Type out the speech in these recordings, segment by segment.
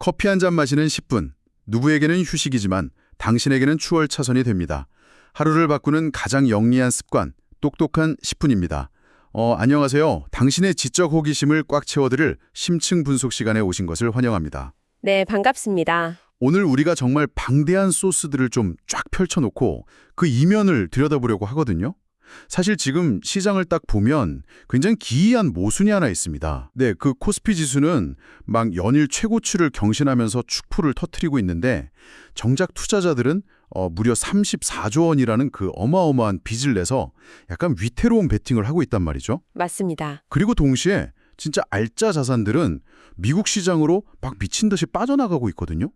커피 한 잔 마시는 10분. 누구에게는 휴식이지만 당신에게는 추월차선이 됩니다. 하루를 바꾸는 가장 영리한 습관, 똑똑한 10분입니다. 안녕하세요. 당신의 지적 호기심을 꽉 채워드릴 심층 분석 시간에 오신 것을 환영합니다. 네, 반갑습니다. 오늘 우리가 정말 방대한 소스들을 좀 쫙 펼쳐놓고 그 이면을 들여다보려고 하거든요. 사실 지금 시장을 딱 보면 굉장히 기이한 모순이 하나 있습니다. 네, 그 코스피 지수는 막 연일 최고치를 경신하면서 축포를 터뜨리고 있는데 정작 투자자들은 무려 34조 원이라는 그 어마어마한 빚을 내서 약간 위태로운 베팅을 하고 있단 말이죠. 맞습니다. 그리고 동시에 진짜 알짜 자산들은 미국 시장으로 막 미친 듯이 빠져나가고 있거든요.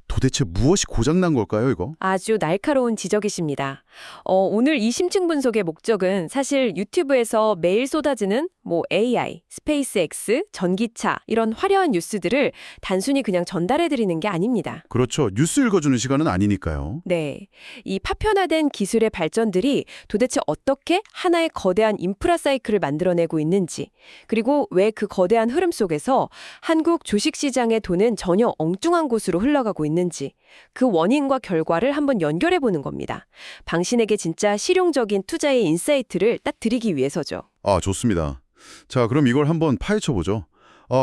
도대체 무엇이 고장난 걸까요, 이거? 아주 날카로운 지적이십니다. 오늘 이 심층 분석의 목적은 사실 유튜브에서 매일 쏟아지는 AI, 스페이스X, 전기차 이런 화려한 뉴스들을 단순히 그냥 전달해드리는 게 아닙니다. 그렇죠. 뉴스 읽어주는 시간은 아니니까요. 네, 이 파편화된 기술의 발전들이 도대체 어떻게 하나의 거대한 인프라 사이클을 만들어내고 있는지, 그리고 왜 그 거대한 흐름 속에서 한국 주식시장의 돈은 전혀 엉뚱한 곳으로 흘러가고 있는지, 그 원인과 결과를 한번 연결해보는 겁니다. 당신에게 진짜 실용적인 투자의 인사이트를 딱 드리기 위해서죠. 아, 좋습니다. 자, 그럼 이걸 한번 파헤쳐보죠.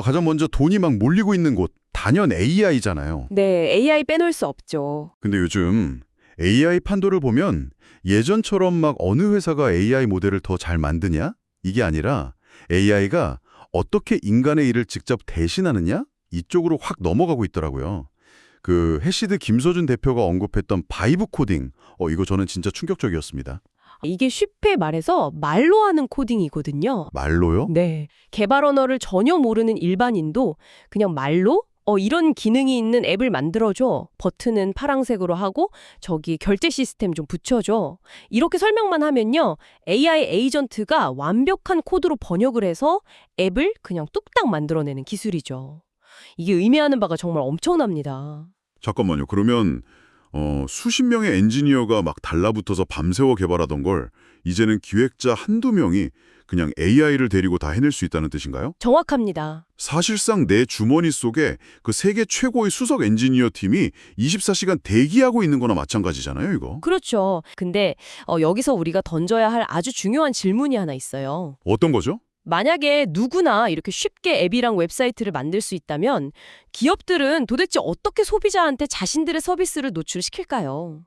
가장 먼저 돈이 막 몰리고 있는 곳, 단연 AI잖아요. 네, AI 빼놓을 수 없죠. 근데 요즘 AI 판도를 보면 예전처럼 막 어느 회사가 AI 모델을 더 잘 만드냐? 이게 아니라 AI가 어떻게 인간의 일을 직접 대신하느냐? 이쪽으로 확 넘어가고 있더라고요. 그 해시드 김서준 대표가 언급했던 바이브 코딩, 이거 저는 진짜 충격적이었습니다. 이게 쉽게 말해서 말로 하는 코딩이거든요. 말로요? 네. 개발 언어를 전혀 모르는 일반인도 그냥 말로 이런 기능이 있는 앱을 만들어줘. 버튼은 파란색으로 하고 저기 결제 시스템 좀 붙여줘. 이렇게 설명만 하면요. AI 에이전트가 완벽한 코드로 번역을 해서 앱을 그냥 뚝딱 만들어내는 기술이죠. 이게 의미하는 바가 정말 엄청납니다. 잠깐만요. 그러면 수십 명의 엔지니어가 막 달라붙어서 밤새워 개발하던 걸 이제는 기획자 한두 명이 그냥 AI를 데리고 다 해낼 수 있다는 뜻인가요? 정확합니다. 사실상 내 주머니 속에 그 세계 최고의 수석 엔지니어 팀이 24시간 대기하고 있는 거나 마찬가지잖아요, 이거. 그렇죠. 근데 여기서 우리가 던져야 할 아주 중요한 질문이 하나 있어요. 어떤 거죠? 만약에 누구나 이렇게 쉽게 앱이랑 웹사이트를 만들 수 있다면 기업들은 도대체 어떻게 소비자한테 자신들의 서비스를 노출시킬까요?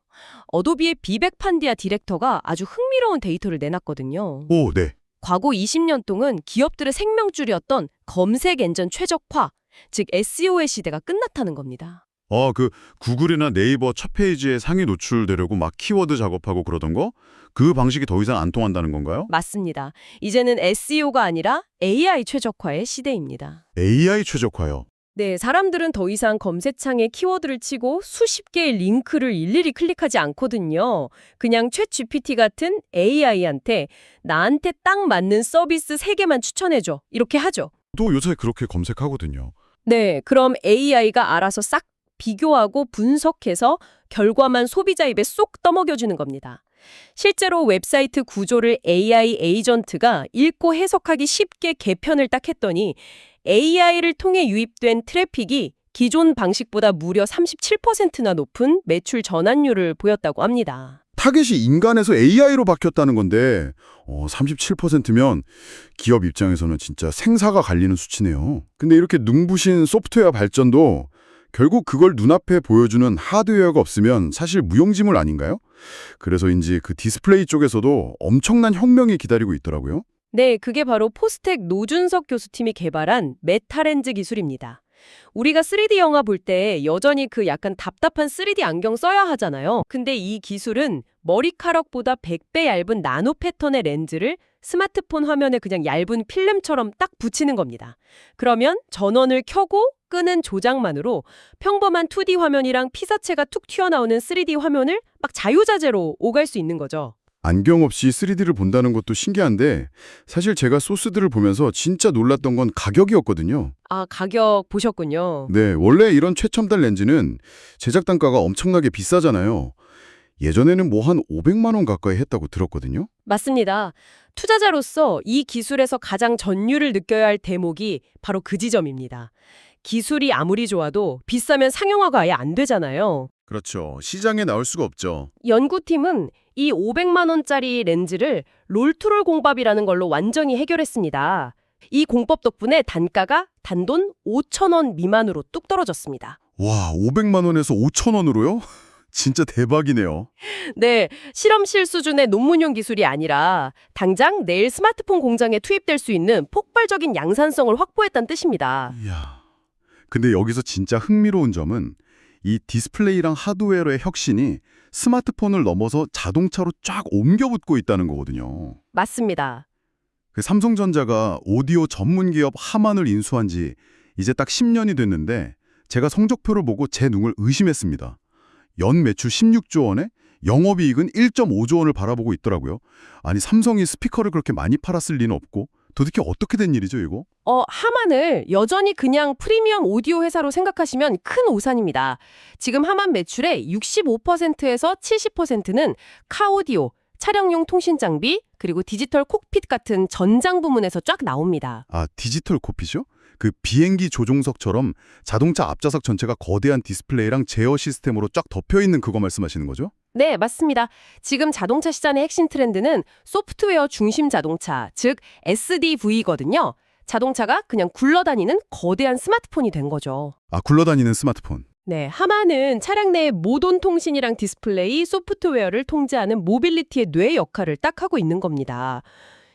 어도비의 비백 판디아 디렉터가 아주 흥미로운 데이터를 내놨거든요. 오, 네. 과거 20년 동안 기업들의 생명줄이었던 검색 엔진 최적화, 즉 SEO의 시대가 끝났다는 겁니다. 그 구글이나 네이버 첫 페이지에 상위 노출되려고 막 키워드 작업하고 그러던 거? 그 방식이 더 이상 안 통한다는 건가요? 맞습니다. 이제는 SEO가 아니라 AI 최적화의 시대입니다. AI 최적화요. 네, 사람들은 더 이상 검색창에 키워드를 치고 수십 개의 링크를 일일이 클릭하지 않거든요. 그냥 챗GPT 같은 AI한테 나한테 딱 맞는 서비스 3개만 추천해줘. 이렇게 하죠. 또 요새 그렇게 검색하거든요. 네, 그럼 AI가 알아서 싹 비교하고 분석해서 결과만 소비자 입에 쏙 떠먹여주는 겁니다. 실제로 웹사이트 구조를 AI 에이전트가 읽고 해석하기 쉽게 개편을 딱 했더니 AI를 통해 유입된 트래픽이 기존 방식보다 무려 37%나 높은 매출 전환율을 보였다고 합니다. 타겟이 인간에서 AI로 바뀌었다는 건데 37%면 기업 입장에서는 진짜 생사가 갈리는 수치네요. 근데 이렇게 눈부신 소프트웨어 발전도 결국 그걸 눈앞에 보여주는 하드웨어가 없으면 사실 무용지물 아닌가요? 그래서인지 그 디스플레이 쪽에서도 엄청난 혁명이 기다리고 있더라고요. 네, 그게 바로 포스텍 노준석 교수팀이 개발한 메타렌즈 기술입니다. 우리가 3D 영화 볼 때 여전히 그 약간 답답한 3D 안경 써야 하잖아요. 근데 이 기술은 머리카락보다 100배 얇은 나노 패턴의 렌즈를 스마트폰 화면에 그냥 얇은 필름처럼 딱 붙이는 겁니다. 그러면 전원을 켜고 끄는 조작만으로 평범한 2D 화면이랑 피사체가 툭 튀어나오는 3D 화면을 막 자유자재로 오갈 수 있는 거죠. 안경 없이 3D를 본다는 것도 신기한데 사실 제가 소스들을 보면서 진짜 놀랐던 건 가격이었거든요. 아, 가격 보셨군요. 네, 원래 이런 최첨단 렌즈는 제작 단가가 엄청나게 비싸잖아요. 예전에는 뭐 한 500만 원 가까이 했다고 들었거든요. 맞습니다. 투자자로서 이 기술에서 가장 전율을 느껴야 할 대목이 바로 그 지점입니다. 기술이 아무리 좋아도 비싸면 상용화가 아예 안 되잖아요. 그렇죠. 시장에 나올 수가 없죠. 연구팀은 이 500만 원짜리 렌즈를 롤투롤 공법이라는 걸로 완전히 해결했습니다. 이 공법 덕분에 단가가 단돈 5천 원 미만으로 뚝 떨어졌습니다. 와, 500만 원에서 5천 원으로요? 진짜 대박이네요. 네, 실험실 수준의 논문용 기술이 아니라 당장 내일 스마트폰 공장에 투입될 수 있는 폭발적인 양산성을 확보했다는 뜻입니다. 이야. 근데 여기서 진짜 흥미로운 점은 이 디스플레이랑 하드웨어의 혁신이 스마트폰을 넘어서 자동차로 쫙 옮겨붙고 있다는 거거든요. 맞습니다. 그 삼성전자가 오디오 전문 기업 하만을 인수한 지 이제 딱 10년이 됐는데 제가 성적표를 보고 제 눈을 의심했습니다. 연 매출 16조 원에 영업이익은 1.5조 원을 바라보고 있더라고요. 아니 삼성이 스피커를 그렇게 많이 팔았을 리는 없고 도대체 어떻게 된 일이죠 이거? 하만을 여전히 그냥 프리미엄 오디오 회사로 생각하시면 큰 오산입니다. 지금 하만 매출의 65%에서 70%는 카오디오, 촬영용 통신 장비, 그리고 디지털 콕핏 같은 전장 부문에서 쫙 나옵니다. 아, 디지털 코핏이요? 그 비행기 조종석처럼 자동차 앞좌석 전체가 거대한 디스플레이랑 제어 시스템으로 쫙 덮여있는 그거 말씀하시는 거죠? 네, 맞습니다. 지금 자동차 시장의 핵심 트렌드는 소프트웨어 중심 자동차, 즉 SDV거든요. 자동차가 그냥 굴러다니는 거대한 스마트폰이 된 거죠. 아, 굴러다니는 스마트폰. 네, 하만은 차량 내 모든 통신이랑 디스플레이, 소프트웨어를 통제하는 모빌리티의 뇌 역할을 딱 하고 있는 겁니다.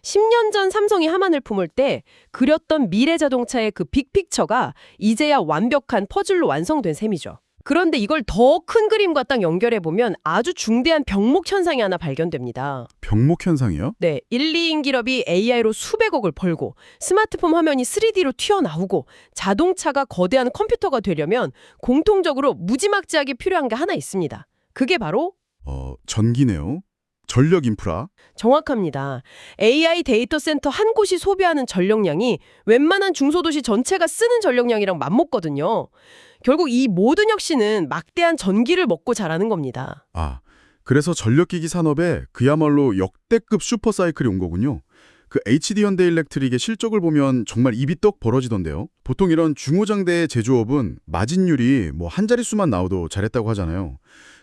10년 전 삼성이 하만을 품을 때 그렸던 미래 자동차의 그 빅픽처가 이제야 완벽한 퍼즐로 완성된 셈이죠. 그런데 이걸 더 큰 그림과 딱 연결해보면 아주 중대한 병목 현상이 하나 발견됩니다. 병목 현상이요? 네, 1, 2인 기업이 AI로 수백억을 벌고 스마트폰 화면이 3D로 튀어나오고 자동차가 거대한 컴퓨터가 되려면 공통적으로 무지막지하게 필요한 게 하나 있습니다. 그게 바로 전기네요. 전력 인프라. 정확합니다. AI 데이터 센터 한 곳이 소비하는 전력량이 웬만한 중소도시 전체가 쓰는 전력량이랑 맞먹거든요. 결국 이 모든 혁신은 막대한 전기를 먹고 자라는 겁니다. 아, 그래서 전력기기 산업에 그야말로 역대급 슈퍼사이클이 온 거군요. 그 HD현대일렉트릭의 실적을 보면 정말 입이 떡 벌어지던데요. 보통 이런 중소장대의 제조업은 마진율이 한 자릿수만 나와도 잘했다고 하잖아요.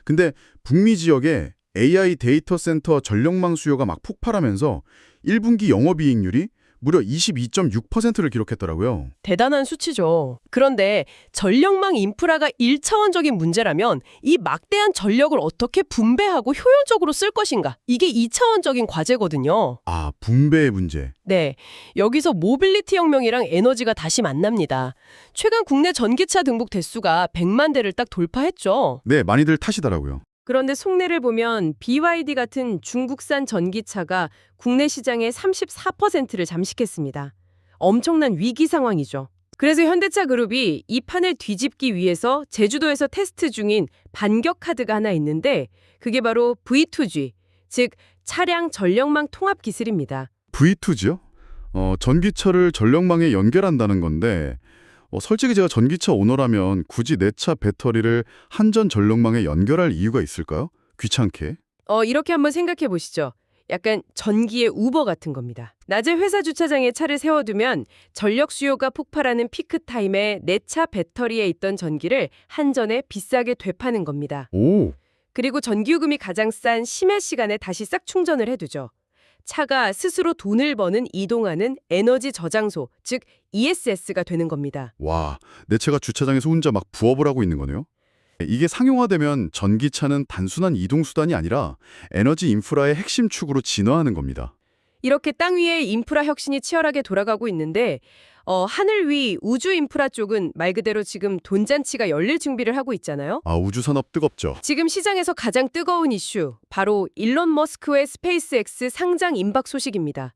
근데 북미 지역에 AI 데이터 센터 전력망 수요가 막 폭발하면서 1분기 영업이익률이 무려 22.6%를 기록했더라고요. 대단한 수치죠. 그런데 전력망 인프라가 1차원적인 문제라면 이 막대한 전력을 어떻게 분배하고 효율적으로 쓸 것인가? 이게 2차원적인 과제거든요. 아, 분배의 문제. 네, 여기서 모빌리티 혁명이랑 에너지가 다시 만납니다. 최근 국내 전기차 등록 대수가 100만 대를 딱 돌파했죠. 네, 많이들 타시더라고요. 그런데 속내를 보면 BYD 같은 중국산 전기차가 국내 시장의 34%를 잠식했습니다. 엄청난 위기 상황이죠. 그래서 현대차 그룹이 이 판을 뒤집기 위해서 제주도에서 테스트 중인 반격 카드가 하나 있는데 그게 바로 V2G, 즉 차량 전력망 통합 기술입니다. V2G요? 전기차를 전력망에 연결한다는 건데 솔직히 제가 전기차 오너라면 굳이 내 차 배터리를 한전 전력망에 연결할 이유가 있을까요? 귀찮게. 이렇게 한번 생각해 보시죠. 약간 전기의 우버 같은 겁니다. 낮에 회사 주차장에 차를 세워두면 전력 수요가 폭발하는 피크 타임에 내 차 배터리에 있던 전기를 한전에 비싸게 되파는 겁니다. 오, 그리고 전기요금이 가장 싼 심야 시간에 다시 싹 충전을 해두죠. 차가 스스로 돈을 버는 이동하는 에너지 저장소, 즉 ESS가 되는 겁니다. 와, 내 차가 주차장에서 혼자 막 부업을 하고 있는 거네요? 이게 상용화되면 전기차는 단순한 이동수단이 아니라 에너지 인프라의 핵심 축으로 진화하는 겁니다. 이렇게 땅 위에 인프라 혁신이 치열하게 돌아가고 있는데 하늘 위 우주 인프라 쪽은 말 그대로 지금 돈잔치가 열릴 준비를 하고 있잖아요. 아, 우주산업 뜨겁죠. 지금 시장에서 가장 뜨거운 이슈, 바로 일론 머스크의 스페이스X 상장 임박 소식입니다.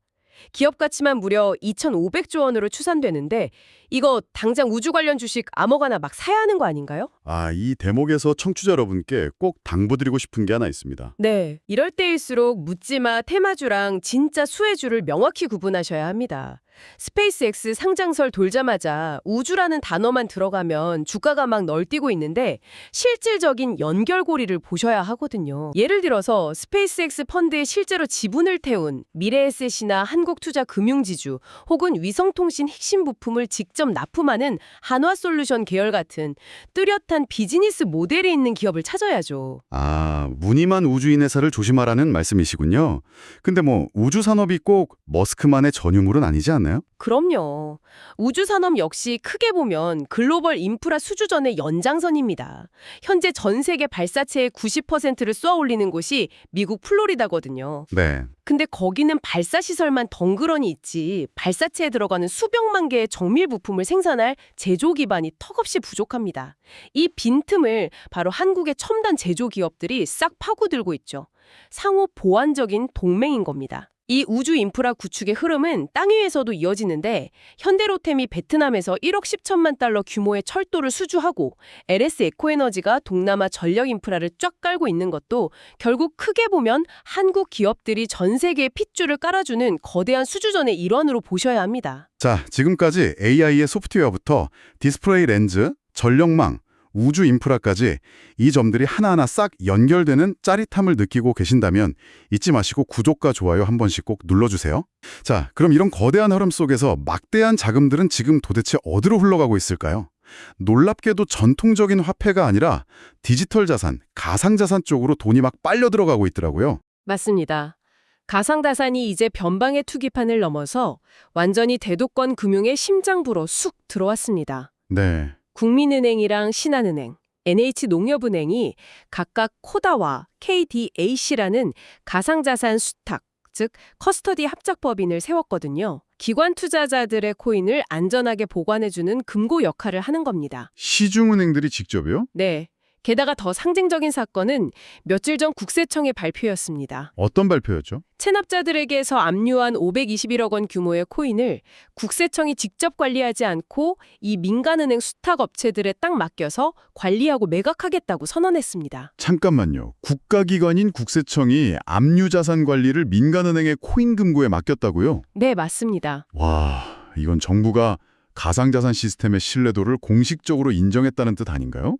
기업 가치만 무려 2,500조 원으로 추산되는데 이거 당장 우주 관련 주식 아무거나 막 사야 하는 거 아닌가요? 아, 이 대목에서 청취자 여러분께 꼭 당부드리고 싶은 게 하나 있습니다. 네, 이럴 때일수록 묻지마 테마주랑 진짜 수혜주를 명확히 구분하셔야 합니다. 스페이스X 상장설 돌자마자 우주라는 단어만 들어가면 주가가 막 널뛰고 있는데 실질적인 연결고리를 보셔야 하거든요. 예를 들어서 스페이스X 펀드에 실제로 지분을 태운 미래에셋이나 한국투자금융지주 혹은 위성통신 핵심 부품을 직접 납품하는 한화솔루션 계열 같은 뚜렷한 비즈니스 모델이 있는 기업을 찾아야죠. 아, 무늬만 우주인 회사를 조심하라는 말씀이시군요. 근데 뭐 우주 산업이 꼭 머스크만의 전유물은 아니지 않나요? 그럼요. 우주산업 역시 크게 보면 글로벌 인프라 수주전의 연장선입니다. 현재 전 세계 발사체의 90%를 쏘아 올리는 곳이 미국 플로리다거든요. 네. 근데 거기는 발사시설만 덩그러니 있지 발사체에 들어가는 수백만 개의 정밀 부품을 생산할 제조 기반이 턱없이 부족합니다. 이 빈틈을 바로 한국의 첨단 제조 기업들이 싹 파고들고 있죠. 상호 보완적인 동맹인 겁니다. 이 우주 인프라 구축의 흐름은 땅 위에서도 이어지는데 현대로템이 베트남에서 1억 10천만 달러 규모의 철도를 수주하고 LS 에코에너지가 동남아 전력 인프라를 쫙 깔고 있는 것도 결국 크게 보면 한국 기업들이 전 세계에 핏줄을 깔아주는 거대한 수주전의 일환으로 보셔야 합니다. 자, 지금까지 AI의 소프트웨어부터 디스플레이 렌즈, 전력망, 우주 인프라까지 이 점들이 하나하나 싹 연결되는 짜릿함을 느끼고 계신다면 잊지 마시고 구독과 좋아요 한 번씩 꼭 눌러주세요. 자, 그럼 이런 거대한 흐름 속에서 막대한 자금들은 지금 도대체 어디로 흘러가고 있을까요? 놀랍게도 전통적인 화폐가 아니라 디지털 자산, 가상자산 쪽으로 돈이 막 빨려 들어가고 있더라고요. 맞습니다. 가상자산이 이제 변방의 투기판을 넘어서 완전히 대도권 금융의 심장부로 쑥 들어왔습니다. 네. 국민은행이랑 신한은행, NH농협은행이 각각 코다와 KDAC라는 가상자산 수탁, 즉 커스터디 합작법인을 세웠거든요. 기관 투자자들의 코인을 안전하게 보관해주는 금고 역할을 하는 겁니다. 시중은행들이 직접이요? 네. 게다가 더 상징적인 사건은 며칠 전 국세청의 발표였습니다. 어떤 발표였죠? 체납자들에게서 압류한 521억 원 규모의 코인을 국세청이 직접 관리하지 않고 이 민간은행 수탁업체들에 딱 맡겨서 관리하고 매각하겠다고 선언했습니다. 잠깐만요. 국가기관인 국세청이 압류자산 관리를 민간은행의 코인 금고에 맡겼다고요? 네, 맞습니다. 와, 이건 정부가 가상자산 시스템의 신뢰도를 공식적으로 인정했다는 뜻 아닌가요?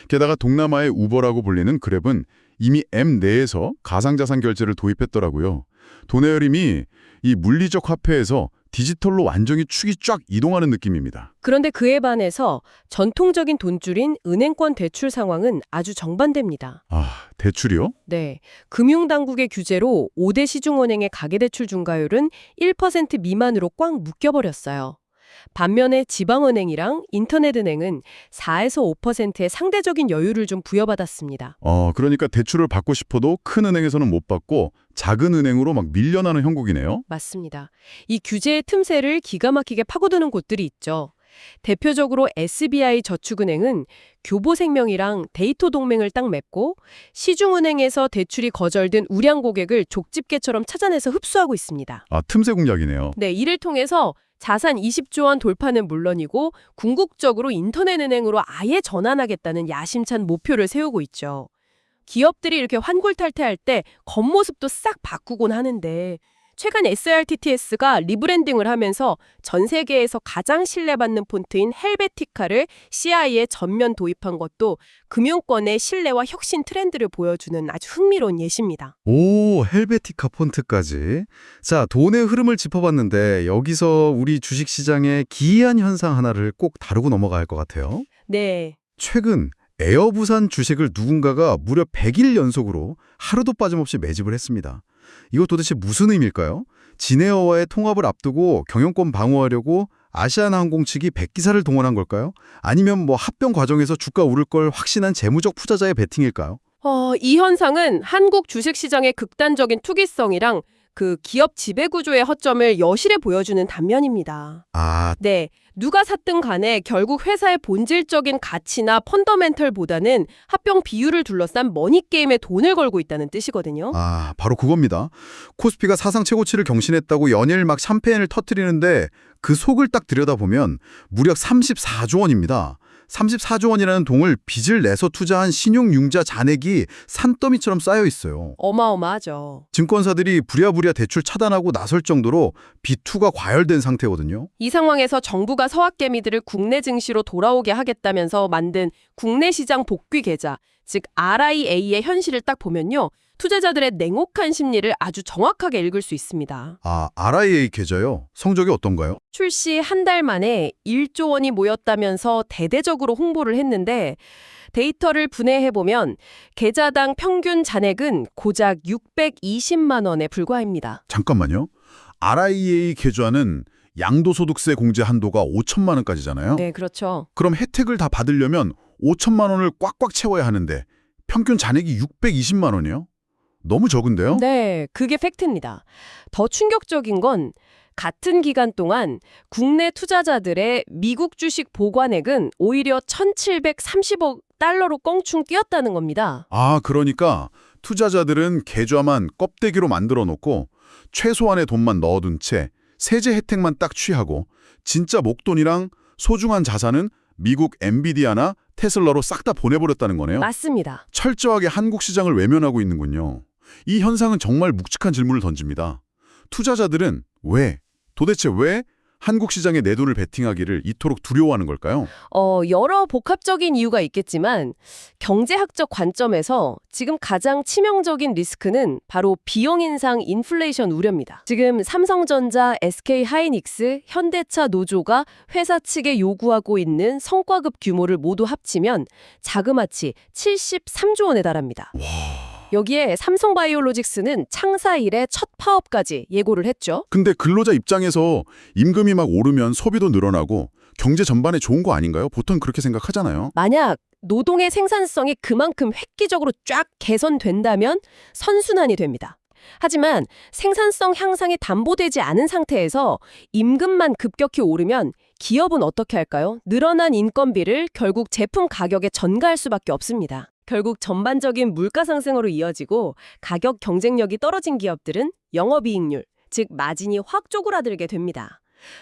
게다가 동남아의 우버라고 불리는 그랩은 이미 앱 내에서 가상자산 결제를 도입했더라고요. 돈의 흐름이 이 물리적 화폐에서 디지털로 완전히 축이 쫙 이동하는 느낌입니다. 그런데 그에 반해서 전통적인 돈줄인 은행권 대출 상황은 아주 정반대입니다. 아, 대출이요? 네, 금융당국의 규제로 5대 시중은행의 가계대출 중과율은 1% 미만으로 꽉 묶여버렸어요. 반면에 지방은행이랑 인터넷은행은 4에서 5%의 상대적인 여유를 좀 부여받았습니다. 그러니까 대출을 받고 싶어도 큰 은행에서는 못 받고 작은 은행으로 막 밀려나는 형국이네요. 맞습니다. 이 규제의 틈새를 기가 막히게 파고드는 곳들이 있죠. 대표적으로 SBI 저축은행은 교보생명이랑 데이터 동맹을 딱 맺고 시중은행에서 대출이 거절된 우량 고객을 족집게처럼 찾아내서 흡수하고 있습니다. 아, 틈새 공략이네요. 네, 이를 통해서 자산 20조 원 돌파는 물론이고 궁극적으로 인터넷은행으로 아예 전환하겠다는 야심찬 목표를 세우고 있죠. 기업들이 이렇게 환골탈태할 때 겉모습도 싹 바꾸곤 하는데 최근 SRTTS가 리브랜딩을 하면서 전 세계에서 가장 신뢰받는 폰트인 헬베티카를 CI에 전면 도입한 것도 금융권의 신뢰와 혁신 트렌드를 보여주는 아주 흥미로운 예시입니다. 오, 헬베티카 폰트까지. 자, 돈의 흐름을 짚어봤는데 여기서 우리 주식시장의 기이한 현상 하나를 꼭 다루고 넘어가야 할 것 같아요. 네. 최근 에어부산 주식을 누군가가 무려 100일 연속으로 하루도 빠짐없이 매집을 했습니다. 이거 도대체 무슨 의미일까요? 진에어와의 통합을 앞두고 경영권 방어하려고 아시아나항공 측이 100기사를 동원한 걸까요? 아니면 뭐 합병 과정에서 주가 오를 걸 확신한 재무적 투자자의 베팅일까요? 이 현상은 한국 주식시장의 극단적인 투기성이랑 그 기업 지배구조의 허점을 여실히 보여주는 단면입니다. 아, 네, 누가 샀든 간에 결국 회사의 본질적인 가치나 펀더멘털보다는 합병 비율을 둘러싼 머니게임에 돈을 걸고 있다는 뜻이거든요. 바로 그겁니다. 코스피가 사상 최고치를 경신했다고 연일 막 샴페인을 터뜨리는데 그 속을 딱 들여다보면 무려 34조 원입니다. 34조 원이라는 돈을 빚을 내서 투자한 신용융자 잔액이 산더미처럼 쌓여 있어요. 어마어마하죠. 증권사들이 부랴부랴 대출 차단하고 나설 정도로 B2가 과열된 상태거든요. 이 상황에서 정부가 서학개미들을 국내 증시로 돌아오게 하겠다면서 만든 국내 시장 복귀 계좌, 즉 RIA의 현실을 딱 보면요. 투자자들의 냉혹한 심리를 아주 정확하게 읽을 수 있습니다. 아, RIA 계좌요? 성적이 어떤가요? 출시 한 달 만에 1조 원이 모였다면서 대대적으로 홍보를 했는데 데이터를 분해해보면 계좌당 평균 잔액은 고작 620만 원에 불과합니다. 잠깐만요. RIA 계좌는 양도소득세 공제 한도가 5천만 원까지잖아요. 네, 그렇죠. 그럼 혜택을 다 받으려면 5천만 원을 꽉꽉 채워야 하는데 평균 잔액이 620만 원이요? 너무 적은데요? 네, 그게 팩트입니다. 더 충격적인 건 같은 기간 동안 국내 투자자들의 미국 주식 보관액은 오히려 1,730억 달러로 껑충 뛰었다는 겁니다. 아, 그러니까 투자자들은 계좌만 껍데기로 만들어 놓고 최소한의 돈만 넣어둔 채 세제 혜택만 딱 취하고 진짜 목돈이랑 소중한 자산은 미국 엔비디아나 테슬라로 싹 다 보내버렸다는 거네요. 맞습니다. 철저하게 한국 시장을 외면하고 있는군요. 이 현상은 정말 묵직한 질문을 던집니다. 투자자들은 도대체 왜 한국 시장에 내 돈을 베팅하기를 이토록 두려워하는 걸까요? 여러 복합적인 이유가 있겠지만 경제학적 관점에서 지금 가장 치명적인 리스크는 바로 비용 인상 인플레이션 우려입니다. 지금 삼성전자, SK하이닉스, 현대차 노조가 회사 측에 요구하고 있는 성과급 규모를 모두 합치면 자그마치 73조 원에 달합니다. 여기에 삼성바이오로직스는 창사 이래 첫 파업까지 예고를 했죠. 근데 근로자 입장에서 임금이 막 오르면 소비도 늘어나고 경제 전반에 좋은 거 아닌가요? 보통 그렇게 생각하잖아요. 만약 노동의 생산성이 그만큼 획기적으로 쫙 개선된다면 선순환이 됩니다. 하지만 생산성 향상이 담보되지 않은 상태에서 임금만 급격히 오르면 기업은 어떻게 할까요? 늘어난 인건비를 결국 제품 가격에 전가할 수밖에 없습니다. 결국 전반적인 물가 상승으로 이어지고 가격 경쟁력이 떨어진 기업들은 영업이익률, 즉 마진이 확 쪼그라들게 됩니다.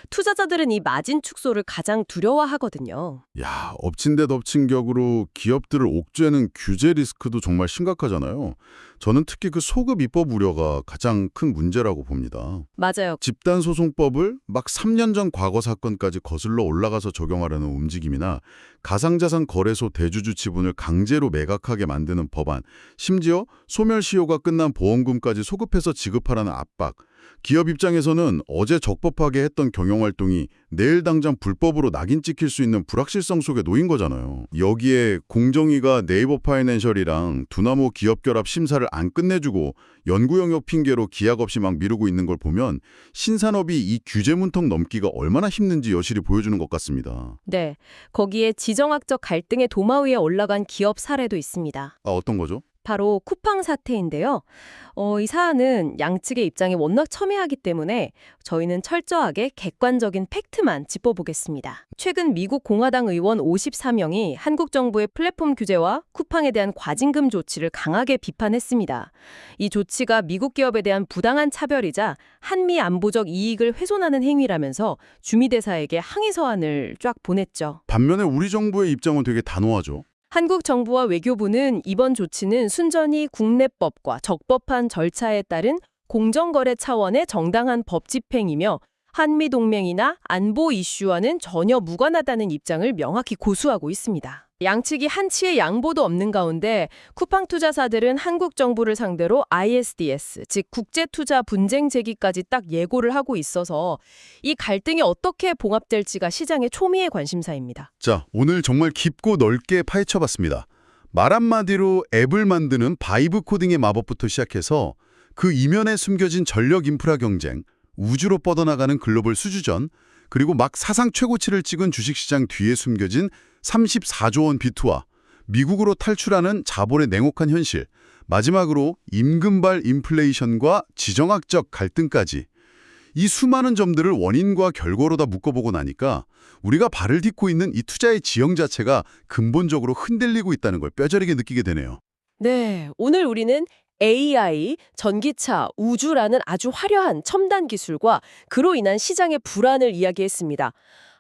투자자들은 이 마진 축소를 가장 두려워하거든요. 야, 엎친 데 덮친 격으로 기업들을 옥죄는 규제 리스크도 정말 심각하잖아요. 저는 특히 그 소급 입법 우려가 가장 큰 문제라고 봅니다. 맞아요. 집단소송법을 막 3년 전 과거 사건까지 거슬러 올라가서 적용하려는 움직임이나 가상자산 거래소 대주주 지분을 강제로 매각하게 만드는 법안, 심지어 소멸시효가 끝난 보험금까지 소급해서 지급하라는 압박, 기업 입장에서는 어제 적법하게 했던 경영활동이 내일 당장 불법으로 낙인 찍힐 수 있는 불확실성 속에 놓인 거잖아요. 여기에 공정위가 네이버 파이낸셜이랑 두나무 기업결합 심사를 안 끝내주고 연구 영역 핑계로 기약 없이 막 미루고 있는 걸 보면 신산업이 이 규제 문턱 넘기가 얼마나 힘든지 여실히 보여주는 것 같습니다. 네, 거기에 지정학적 갈등의 도마 위에 올라간 기업 사례도 있습니다. 아, 어떤 거죠? 바로 쿠팡 사태인데요. 이 사안은 양측의 입장이 워낙 첨예하기 때문에 저희는 철저하게 객관적인 팩트만 짚어보겠습니다. 최근 미국 공화당 의원 54명이 한국 정부의 플랫폼 규제와 쿠팡에 대한 과징금 조치를 강하게 비판했습니다. 이 조치가 미국 기업에 대한 부당한 차별이자 한미 안보적 이익을 훼손하는 행위라면서 주미대사에게 항의 서한을 쫙 보냈죠. 반면에 우리 정부의 입장은 되게 단호하죠. 한국 정부와 외교부는 이번 조치는 순전히 국내법과 적법한 절차에 따른 공정거래 차원의 정당한 법 집행이며 한미동맹이나 안보 이슈와는 전혀 무관하다는 입장을 명확히 고수하고 있습니다. 양측이 한치의 양보도 없는 가운데 쿠팡 투자사들은 한국 정부를 상대로 ISDS, 즉 국제투자 분쟁 제기까지 딱 예고를 하고 있어서 이 갈등이 어떻게 봉합될지가 시장의 초미의 관심사입니다. 자, 오늘 정말 깊고 넓게 파헤쳐봤습니다. 말 한마디로 앱을 만드는 바이브 코딩의 마법부터 시작해서 그 이면에 숨겨진 전력 인프라 경쟁, 우주로 뻗어나가는 글로벌 수주전, 그리고 막 사상 최고치를 찍은 주식시장 뒤에 숨겨진 34조 원 비투와 미국으로 탈출하는 자본의 냉혹한 현실, 마지막으로 임금발 인플레이션과 지정학적 갈등까지 이 수많은 점들을 원인과 결과로 다 묶어보고 나니까 우리가 발을 딛고 있는 이 투자의 지형 자체가 근본적으로 흔들리고 있다는 걸 뼈저리게 느끼게 되네요. 네, 오늘 우리는 AI, 전기차, 우주라는 아주 화려한 첨단 기술과 그로 인한 시장의 불안을 이야기했습니다.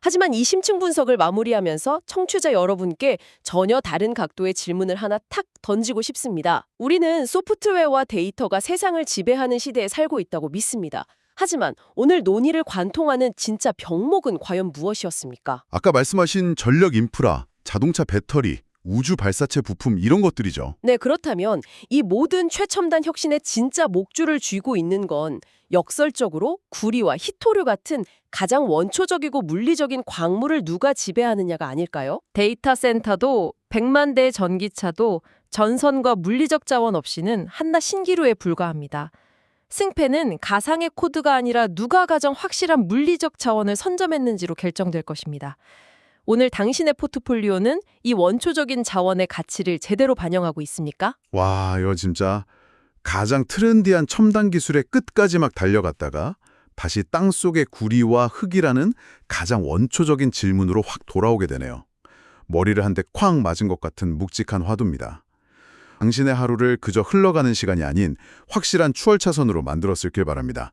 하지만 이 심층 분석을 마무리하면서 청취자 여러분께 전혀 다른 각도의 질문을 하나 탁 던지고 싶습니다. 우리는 소프트웨어와 데이터가 세상을 지배하는 시대에 살고 있다고 믿습니다. 하지만 오늘 논의를 관통하는 진짜 병목은 과연 무엇이었습니까? 아까 말씀하신 전력 인프라, 자동차 배터리, 우주 발사체 부품 이런 것들이죠. 네, 그렇다면 이 모든 최첨단 혁신의 진짜 목줄을 쥐고 있는 건 역설적으로 구리와 희토류 같은 가장 원초적이고 물리적인 광물을 누가 지배하느냐가 아닐까요? 데이터 센터도 100만 대의 전기차도 전선과 물리적 자원 없이는 한낱 신기루에 불과합니다. 승패는 가상의 코드가 아니라 누가 가장 확실한 물리적 자원을 선점했는지로 결정될 것입니다. 오늘 당신의 포트폴리오는 이 원초적인 자원의 가치를 제대로 반영하고 있습니까? 와, 이거 진짜 가장 트렌디한 첨단 기술의 끝까지 막 달려갔다가 다시 땅속의 구리와 흙이라는 가장 원초적인 질문으로 확 돌아오게 되네요. 머리를 한 대 쾅 맞은 것 같은 묵직한 화두입니다. 당신의 하루를 그저 흘러가는 시간이 아닌 확실한 추월차선으로 만들었을길 바랍니다.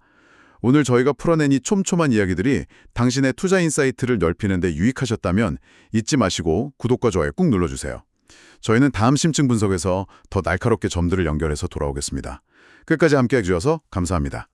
오늘 저희가 풀어낸 이 촘촘한 이야기들이 당신의 투자 인사이트를 넓히는 데 유익하셨다면 잊지 마시고 구독과 좋아요 꾹 눌러주세요. 저희는 다음 심층 분석에서 더 날카롭게 점들을 연결해서 돌아오겠습니다. 끝까지 함께해 주셔서 감사합니다.